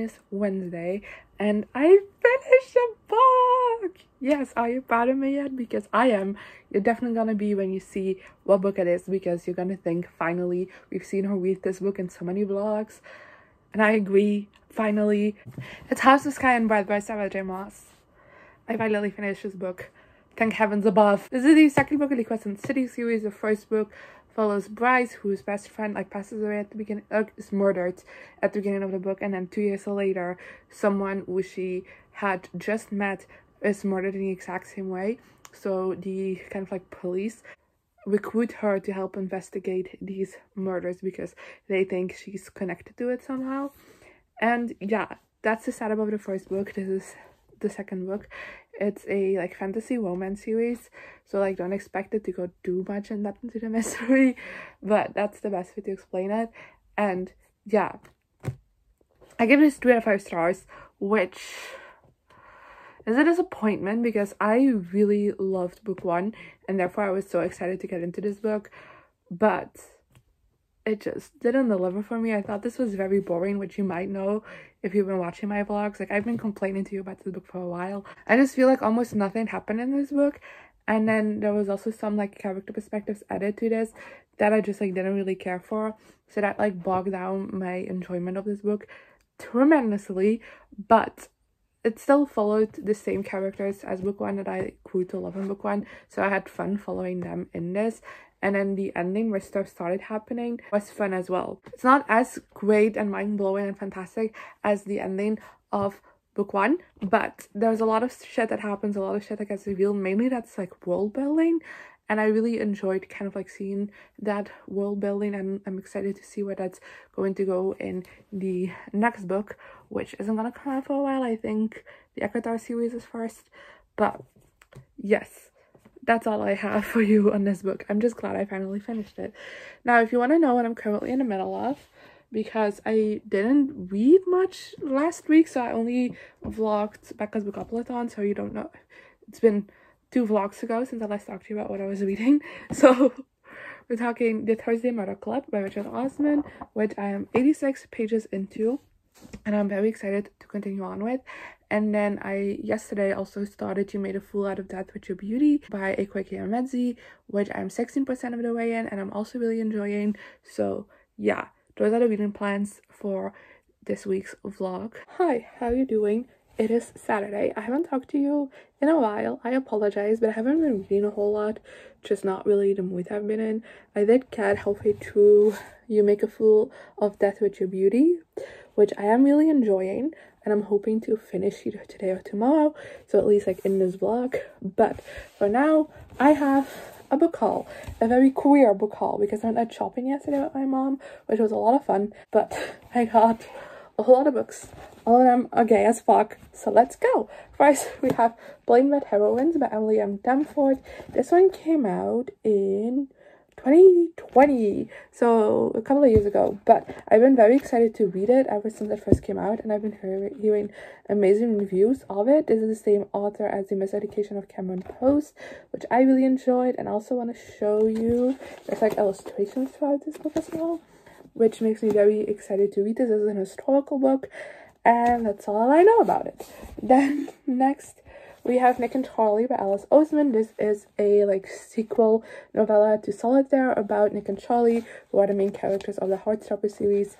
is Wednesday and I finished a book. Yes, are you proud of me yet? Because I am. You're definitely gonna be when you see what book it is, because you're gonna think, finally, we've seen her read this book in so many vlogs. And I agree, finally. It's House of Sky and Breath by Sarah J. Maas. I finally finished this book. Thank heavens above. This is the second book in the Crescent City series. The first book follows Bryce, whose best friend passes away at the beginning, is murdered at the beginning of the book, and then 2 years later, someone who she had just met is murdered in the exact same way. So the kind of police recruit her to help investigate these murders because they think she's connected to it somehow. And yeah, that's the setup of the first book. This is the second book. It's a fantasy romance series, so don't expect it to go too much in depth into the mystery, but that's the best way to explain it. And yeah, I give this 3 out of 5 stars, which is a disappointment because I really loved book 1 and therefore I was so excited to get into this book, but it just didn't deliver for me. I thought this was very boring, which you might know if you've been watching my vlogs. I've been complaining to you about this book for a while. I just feel almost nothing happened in this book, and then there was also some character perspectives added to this that I just didn't really care for, so that bogged down my enjoyment of this book tremendously. But it still followed the same characters as book 1 that I grew to love in book 1, so I had fun following them in this. And then the ending where stuff started happening was fun as well. It's not as great and mind-blowing and fantastic as the ending of book 1, but there's a lot of shit that happens, a lot of shit that gets revealed. Mainly that's world building, and I really enjoyed seeing that world building, and I'm excited to see where that's going to go in the next book, which isn't gonna come out for a while. I think the Equator series is first, but yes, that's all I have for you on this book. I'm just glad I finally finished it. Now, if you want to know what I'm currently in the middle of, because I didn't read much last week, so I only vlogged Becca's Bookathon, so you don't know. It's been 2 vlogs ago since I last talked to you about what I was reading. So we're talking The Thursday Murder Club by Richard Oseman, which I am 86 pages into, and I'm very excited to continue on with. And then I yesterday also started You Made a Fool Out of Death with Your Beauty by Eikoike Amedzi, which I'm 16% of the way in, and I'm also really enjoying. So yeah, those are the reading plans for this week's vlog. Hi, how are you doing? It is Saturday. I haven't talked to you in a while. I apologize, but I haven't been reading a whole lot. Just not really the mood I've been in. I did get halfway through You Make a Fool of Death with Your Beauty, which I am really enjoying, and I'm hoping to finish either today or tomorrow, so at least in this vlog. But for now, I have a book haul, a very queer book haul, because I went out shopping yesterday with my mom, which was a lot of fun, but I got a whole lot of books. All of them are gay as fuck, so let's go. First, we have Blame That Heroines by Emily M. Danforth. This one came out in 2020, so a couple of years ago, but I've been very excited to read it ever since it first came out, and I've been hearing amazing reviews of it. This is the same author as The Miseducation of Cameron Post, which I really enjoyed, and I also want to show you there's illustrations throughout this book as well, which makes me very excited to read this. This is an historical book, and that's all I know about it. Then next we have Nick and Charlie by Alice Oseman. This is a sequel novella to Solitaire about Nick and Charlie, who are the main characters of the Heartstopper series.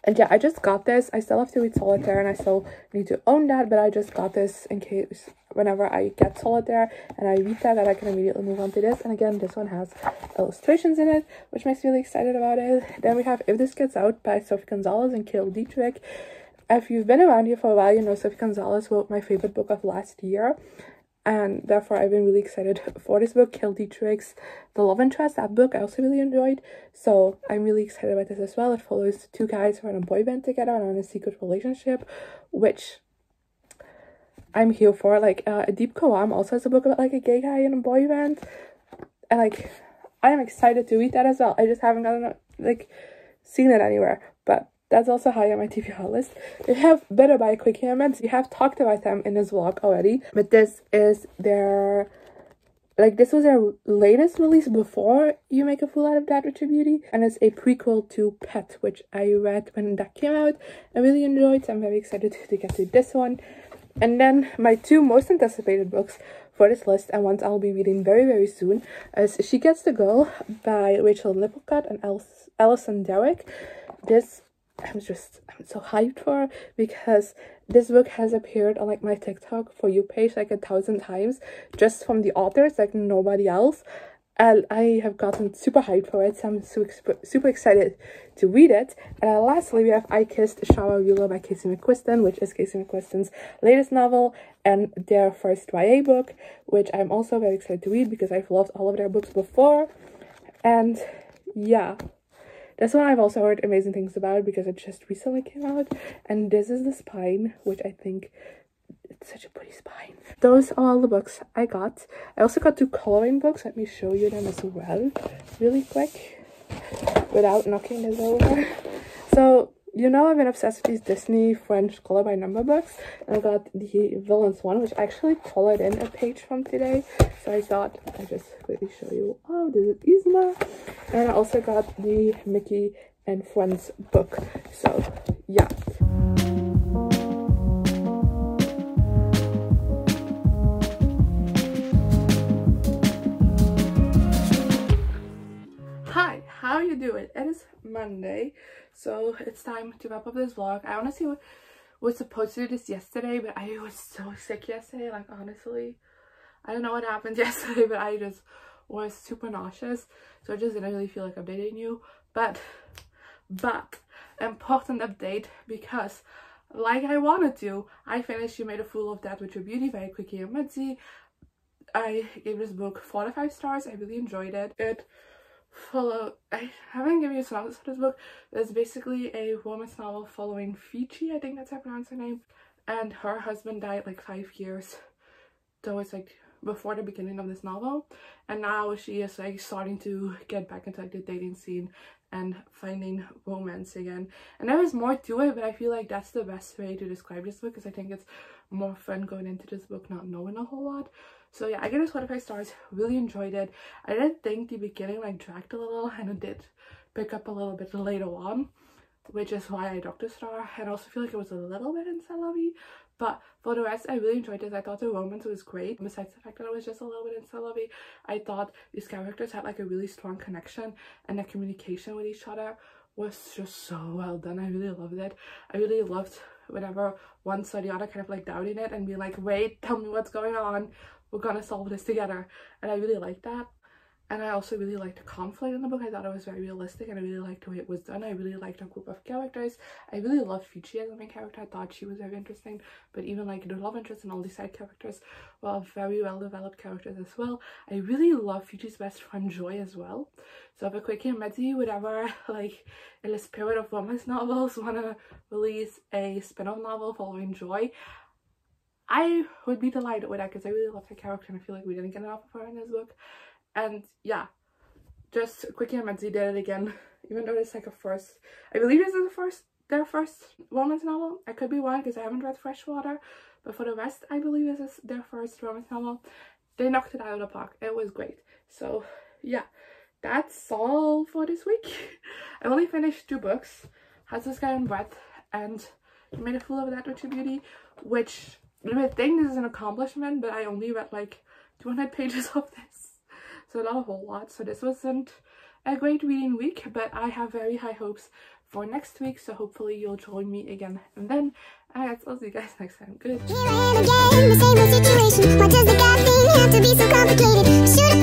And yeah, I just got this. I still have to read Solitaire, and I still need to own that, but I just got this in case whenever I get Solitaire and I read that I can immediately move on to this. And again, this one has illustrations in it, which makes me really excited about it. Then we have If This Gets Out by Sophie Gonzalez and Kale Dietrich. If you've been around here for a while, you know Sophie Gonzalez wrote my favorite book of last year, and therefore I've been really excited for this book. Kale Dietrich's The Love Interest, that book I also really enjoyed, so I'm really excited about this as well. It follows 2 guys who are in a boy band together and are in a secret relationship, which I'm here for. Deep Koam also has a book about a gay guy in a boy band, and I am excited to read that as well. I just haven't gotten seen it anywhere, but that's also high on my TBR list. We have Better by Quickie Amends. We have talked about them in this vlog already, but this is their like, this was their latest release before You Make a Fool Out of That with Your Beauty, and it's a prequel to Pet, which I read when that came out. I really enjoyed, so I'm very excited to get to this one. And then my two most anticipated books for this list, and ones I'll be reading very, very soon, is She Gets the Girl by Rachel Lippincott and Alison Derrick. This, I'm so hyped for, because this book has appeared on like my TikTok For You page like 1,000 times, just from the authors, like nobody else. And I have gotten super hyped for it, so I'm super excited to read it. And lastly, we have I Kissed Shara Wheeler by Casey McQuiston, which is Casey McQuiston's latest novel and their first YA book, which I'm also very excited to read because I've loved all of their books before. And yeah, this one I've also heard amazing things about because it just recently came out. And this is the spine, which I think it's such a pretty spine. Those are all the books I got. I also got 2 coloring books. Let me show you them as well really quick without knocking this over. So, you know, I've been obsessed with these Disney French color by number books, and I got the Villains one, which I actually colored in a page from today, so I thought I'd just quickly show you. Oh, this is Oseman. And I also got the Mickey and Friends book. So yeah, how you doing? It is Monday, so it's time to wrap up this vlog. I honestly was supposed to do this yesterday, but I was so sick yesterday. Like, honestly, I don't know what happened yesterday, but I just was super nauseous, so I just didn't really feel like updating you. But important update, because like I wanted to, I finished You Made a Fool of That with Your Beauty by Quickie and Mitzi. I gave this book 4 out of 5 stars. I really enjoyed it. I haven't given you a synopsis for this book. It's basically a romance novel following Fiji, I think that's how I pronounce her name, and her husband died like 5 years, so it's like before the beginning of this novel, and now she is like starting to get back into like the dating scene and finding romance again. And there is more to it, but I feel like that's the best way to describe this book, because I think it's more fun going into this book not knowing a whole lot. So yeah, I gave it 4 out of 5 stars. Really enjoyed it. I did think the beginning like dragged a little, and it did pick up a little bit later on, which is why I dropped a star. And I also feel like it was a little bit incel-lovey, but for the rest, I really enjoyed it. I thought the romance was great. Besides the fact that it was just a little bit incel-lovey, I thought these characters had like a really strong connection, and the communication with each other was just so well done. I really loved it. I really loved whenever one or the other kind of like doubting it and being like, wait, tell me what's going on, we're gonna solve this together. And I really liked that. And I also really liked the conflict in the book. I thought it was very realistic, and I really liked the way it was done. I really liked the group of characters. I really loved Fiji as a main character. I thought she was very interesting, but even like the love interest and all these side characters were very well developed characters as well. I really love Fiji's best friend Joy as well. So if a Quickie and Medzi would ever, like, in the spirit of romance novels, want to release a spin-off novel following Joy, I would be delighted with that, because I really love her character, and I feel like we didn't get enough of her in this book. And yeah, just Quickie and Medzi did it again, even though it's like a first. I believe this is their first romance novel. I could be wrong because I haven't read Freshwater, but for the rest, I believe this is their first romance novel. They knocked it out of the park. It was great. So yeah, that's all for this week. I only finished 2 books, Has This Guy in Breath and You Made a Fool of That with Your Beauty, which you may think this is an accomplishment, but I only read like 200 pages of this, so not a whole lot. So this wasn't a great reading week, but I have very high hopes for next week, so hopefully you'll join me again. And then I'll see you guys next time. Good. Here I am again, the same old situation. Why does the God thing have to be so complicated?